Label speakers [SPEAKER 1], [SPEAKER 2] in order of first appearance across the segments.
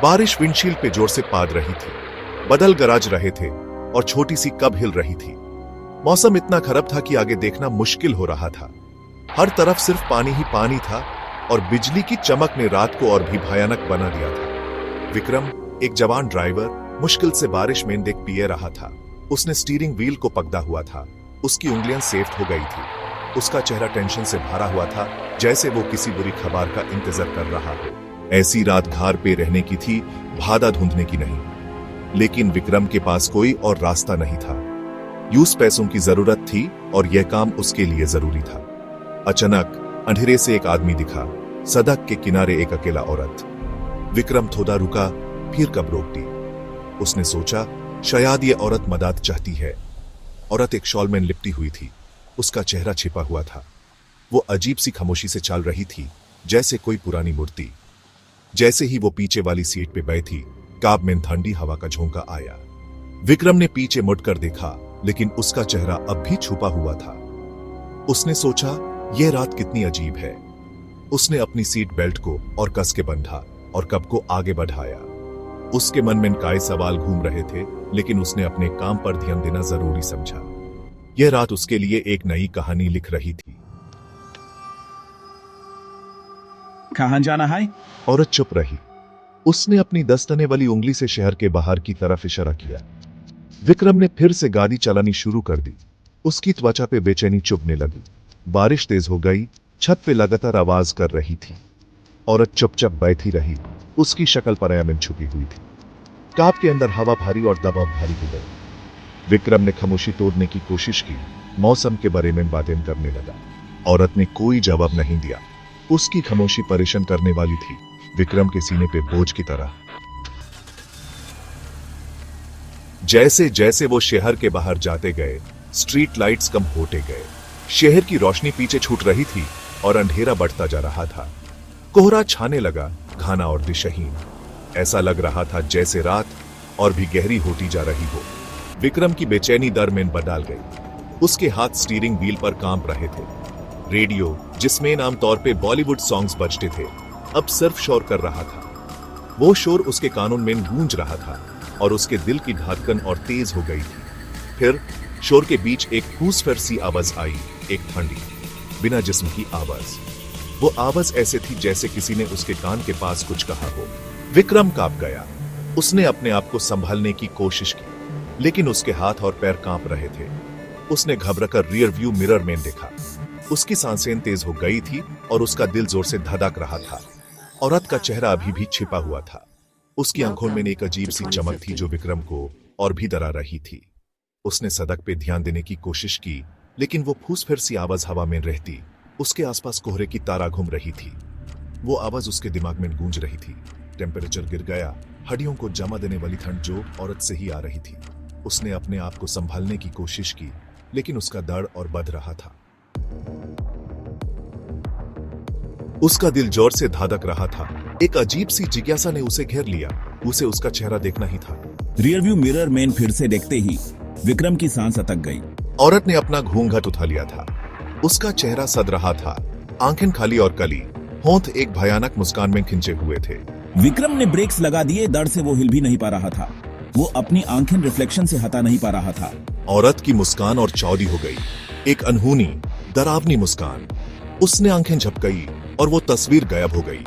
[SPEAKER 1] बारिश विंडशील्ड पे जोर से पाद रही थी, बदल गरज रहे थे और छोटी सी कब हिल रही थी। मौसम इतना खराब था कि आगे देखना मुश्किल हो रहा था। हर तरफ सिर्फ पानी ही पानी था और बिजली की चमक ने रात को और भी भयानक बना दिया था। विक्रम, एक जवान ड्राइवर, मुश्किल से बारिश में देख पिए रहा था। उसने स्टीयरिंग व्हील को पकड़ा हुआ था। उसकी उंगलियां सेफ्ट हो गई थी। उसका चेहरा टेंशन से भरा हुआ था, जैसे वो किसी बुरी खबर का इंतजार कर रहा हो। ऐसी रात घर पे रहने की थी, भादा ढूंढने की नहीं। लेकिन विक्रम के पास कोई और रास्ता नहीं था। यूं पैसों की जरूरत थी और यह काम उसके लिए जरूरी था। अचानक अंधेरे से एक आदमी दिखा, सड़क के किनारे एक अकेला औरत। विक्रम थोड़ा रुका, फिर कब रोक दी। उसने सोचा शायद ये औरत मदद चाहती है। औरत एक शॉल में लिपटी हुई थी। उसका चेहरा छिपा हुआ था। वो अजीब सी खामोशी से चल रही थी, जैसे कोई पुरानी मूर्ति। जैसे ही वो पीछे वाली सीट पे बैठी, काब में ठंडी हवा का झोंका आया। विक्रम ने पीछे मुड़कर देखा, लेकिन उसका चेहरा अब भी छुपा हुआ था। उसने सोचा यह रात कितनी अजीब है। उसने अपनी सीट बेल्ट को और कस के बंधा और कब को आगे बढ़ाया। उसके मन में कई सवाल घूम रहे थे, लेकिन उसने अपने काम पर ध्यान देना जरूरी समझा। यह रात उसके लिए एक नई कहानी लिख रही थी।
[SPEAKER 2] कहां जाना है?
[SPEAKER 1] औरत चुप रही। उसने अपनी दस्तने वाली उंगली से शहर के बाहर की तरफ इशारा किया। विक्रम ने फिर से गाड़ी चलानी शुरू कर दी। उसकी त्वचा पे बेचैनी चुभने लगी। बारिश तेज हो गई, छत पे लगातार आवाज कर रही थी। औरत चुपचाप बैठी रही। उसकी शक्ल पराया में छुपी हुई थी। काब के अंदर हवा भारी और दबाव भारी हो गई। विक्रम ने खामोशी तोड़ने की कोशिश की, मौसम के बारे में बातें करने लगा। औरत ने कोई जवाब नहीं दिया। उसकी खामोशी परेशान करने वाली थी, विक्रम के सीने पे बोझ की तरह। जैसे जैसे वो शहर के बाहर जाते गए, स्ट्रीट लाइट्स कम होते गए। शहर की रोशनी पीछे छूट रही थी और अंधेरा बढ़ता जा रहा था। कोहरा छाने लगा, घना और दिशहीन। ऐसा लग रहा था जैसे रात और भी गहरी होती जा रही हो। विक्रम की बेचैनी दर में बदल गई। उसके हाथ स्टीयरिंग व्हील पर कांप रहे थे। रेडियो, जिसमें आमतौर पे बॉलीवुड सॉन्ग्स बजते थे, अब सिर्फ शोर कर रहा था। वो शोर उसके कानों में गूंज रहा था और उसके दिल की धड़कन और तेज हो गई थी। फिर शोर के बीच एक फूसफर सी आवाज आई, एक ठंडी, बिना जिस्म की आवाज। वो आवाज ऐसे थी जैसे किसी ने उसके कान के पास कुछ कहा हो। विक्रम कांप गया। उसने अपने आप को संभालने की कोशिश की, लेकिन उसके हाथ और पैर कांप रहे थे। उसने घबराकर रियर व्यू मिरर में देखा। उसकी सांसें तेज हो गई थी और उसका दिल जोर से धड़क रहा था। औरत का चेहरा अभी भी छिपा हुआ था। उसकी आंखों में एक अजीब सी चमक थी जो विक्रम को और भी डरा रही थी। उसने सड़क पे ध्यान देने की कोशिश की, लेकिन वो फूसफिर सी आवाज हवा में रहती। उसके आसपास कोहरे की तारा घूम रही थी। वो आवाज उसके दिमाग में गूंज रही थी। टेम्परेचर गिर गया, हड्डियों को जमा देने वाली ठंड जो औरत से ही आ रही थी। उसने अपने आप को संभालने की कोशिश की, लेकिन उसका दर्द और बढ़ रहा था। उसका दिल जोर से धड़क रहा था। एक अजीब सी जिज्ञासा ने उसे घेर लिया। उसे उसका चेहरा देखना ही था।
[SPEAKER 2] रियरव्यू मिरर में फिर से देखते ही विक्रम की सांस अटक गई।
[SPEAKER 1] औरत ने अपना घूंघट उठा लिया था। उसका चेहरा सद रहा था, आंखें खाली और कली, होंठ एक भयानक मुस्कान में खिंचे हुए थे।
[SPEAKER 2] विक्रम ने ब्रेक्स लगा दिए। दर्द से वो हिल भी नहीं पा रहा था। वो अपनी आंखें रिफ्लेक्शन से हटा नहीं पा रहा था।
[SPEAKER 1] औरत की मुस्कान और चौड़ी हो गई, एक अनहोनी, डरावनी मुस्कान। उसने आंखें झपकाई और वो तस्वीर गायब हो गई।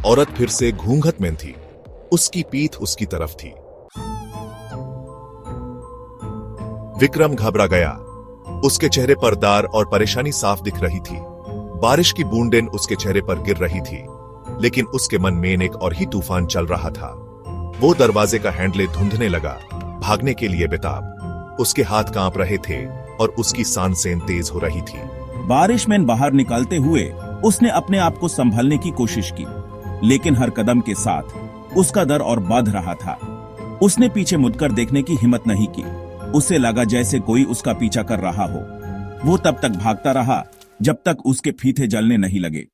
[SPEAKER 1] औरत फिर से घूंघट में थी। उसकी पीठ उसकी तरफ थी। विक्रम घबरा गया। उसके चेहरे पर डर और परेशानी साफ दिख रही थी। बारिश की बूंदें उसके चेहरे पर गिर रही थी, लेकिन उसके मन में एक और ही तूफान चल रहा था। वो दरवाजे का हैंडल ढूंढने लगा, भागने के लिए बेताब। उसके हाथ कांप रहे थे और उसकी सांसें तेज हो रही थी।
[SPEAKER 2] बारिश में बाहर निकलते हुए उसने अपने आप को संभालने की कोशिश की, लेकिन हर कदम के साथ उसका डर और बढ़ रहा था। उसने पीछे मुड़कर देखने की हिम्मत नहीं की। उसे लगा जैसे कोई उसका पीछा कर रहा हो। वो तब तक भागता रहा जब तक उसके फीते जलने नहीं लगे।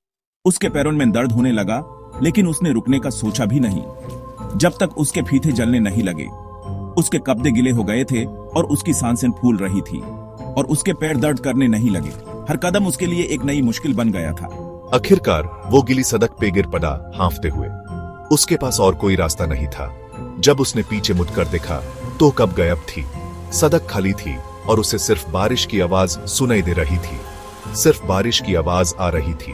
[SPEAKER 2] उसके पैरों में दर्द होने लगा, लेकिन उसने रुकने का सोचा भी नहीं जब तक उसके फीते जलने नहीं लगे। उसके कपड़े गिले हो गए थे और उसकी सांसें फूल रही थी और उसके पैर दर्द करने नहीं लगे। हर कदम उसके लिए एक नई मुश्किल बन गया था।
[SPEAKER 1] आखिरकार वो गिली सड़क पे गिर पड़ा, हांफते हुए। उसके पास और कोई रास्ता नहीं था। जब उसने पीछे मुड़कर देखा तो कब गायब थी। सड़क खाली थी और उसे सिर्फ बारिश की आवाज सुनाई दे रही थी। सिर्फ बारिश की आवाज आ रही थी।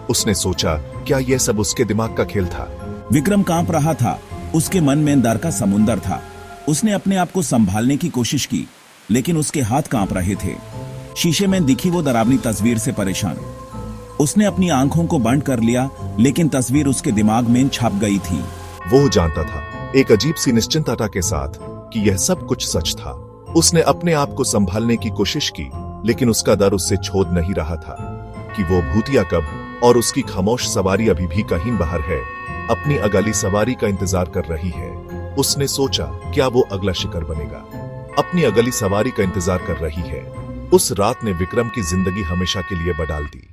[SPEAKER 1] उसने सोचा, क्या यह सब उसके दिमाग का खेल था?
[SPEAKER 2] विक्रम कांप रहा था। उसके मन में डर का समुंदर था। उसने अपने आप को संभालने की कोशिश की, लेकिन उसके हाथ कांप रहे थे। शीशे में दिखी वो डरावनी तस्वीर से परेशान उसने अपनी आंखों को बंद कर लिया, लेकिन तस्वीर उसके दिमाग में छप गई थी।
[SPEAKER 1] वो जानता था, एक अजीब सी निश्चिंतता के साथ, कि यह सब कुछ सच था। उसने अपने आप को संभालने की कोशिश की, लेकिन उसका डर उससे छोड़ नहीं रहा था कि वो भूतिया कब और उसकी खामोश सवारी अभी भी कहीं बाहर है, अपनी अगली सवारी का इंतजार कर रही है। उसने सोचा, क्या वो अगला शिकार बनेगा? अपनी अगली सवारी का इंतजार कर रही है। उस रात ने विक्रम की जिंदगी हमेशा के लिए बदल दी।